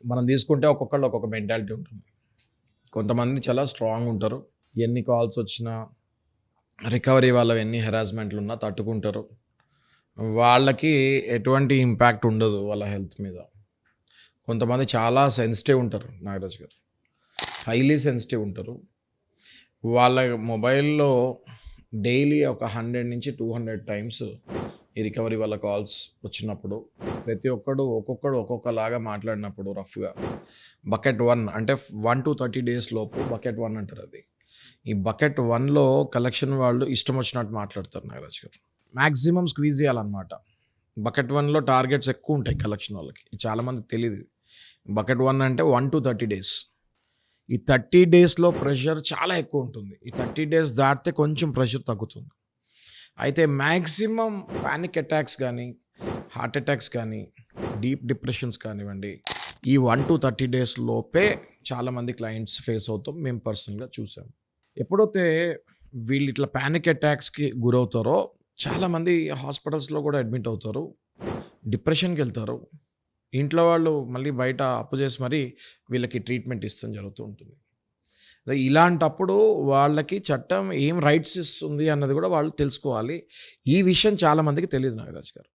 మనం తీసుకుంటే ఒక్కొక్కళ్ళు ఒక్కొక్క మెంటాలిటీ ఉంటుంది. కొంతమంది చాలా స్ట్రాంగ్ ఉంటారు. ఎన్ని కాల్స్ వచ్చినా, రికవరీ వాళ్ళవి ఎన్ని హెరాస్మెంట్లున్నా తట్టుకుంటారు. వాళ్ళకి ఎటువంటి ఇంపాక్ట్ ఉండదు వాళ్ళ హెల్త్ మీద. కొంతమంది చాలా సెన్సిటివ్ ఉంటారు నాగరాజ్ గారు. హైలీ సెన్సిటివ్ ఉంటారు. వాళ్ళ మొబైల్‌లో డైలీ ఒక 100-200 టైమ్స్ ఈ రికవరీ వాళ్ళ కాల్స్ వచ్చినప్పుడు, ప్రతి ఒక్కొక్కడు ఒక్కొక్కలాగా మాట్లాడినప్పుడు రఫ్‌గా బకెట్ 1 అంటే 1-30 డేస్ లోపు బకెట్ 1 అంటారు అది. ఈ బకెట్ 1లో కలెక్షన్ వాళ్ళు ఇష్టం వచ్చినట్టు మాట్లాడతారు నాగరాజ్ గారు. మాక్సిమం స్క్వీజ్ చేయాలన్నమాట. బకెట్ 1లో టార్గెట్స్ ఎక్కువ ఉంటాయి కలెక్షన్ వాళ్ళకి. ఇది చాలామందికి తెలీదు. బకెట్ 1 అంటే 1-30 డేస్. ఈ 30 డేస్‌లో ప్రెషర్ చాలా ఎక్కువ ఉంటుంది. ఈ 30 డేస్ దాటితే కొంచెం ప్రెషర్ తగ్గుతుంది. అయితే మాక్సిమం పానిక్ అటాక్స్ కానీ, హార్ట్ అటాక్స్ కానీ, డీప్ డిప్రెషన్స్ కానివ్వండి, ఈ 1-30 డేస్ లోపే చాలామంది క్లయింట్స్ ఫేస్ అవుతాం. మేము పర్సనల్‌గా చూసాం. ఎప్పుడైతే వీళ్ళు ఇట్లా పానిక్ అటాక్స్‌కి గురవుతారో చాలామంది హాస్పిటల్స్‌లో కూడా అడ్మిట్ అవుతారు. డిప్రెషన్‌కి వెళ్తారు. ఇంట్లో వాళ్ళు మళ్ళీ బయట అప్పు చేసి మరీ వీళ్ళకి ట్రీట్మెంట్ ఇస్తడం జరుగుతూ ఉంటుంది. ఇలాంటప్పుడు వాళ్ళకి చట్టం ఏం రైట్స్ ఇస్తుంది అన్నది కూడా వాళ్ళు తెలుసుకోవాలి. ఈ విషయం చాలామందికి తెలీదు నాగరాజ్ గారు.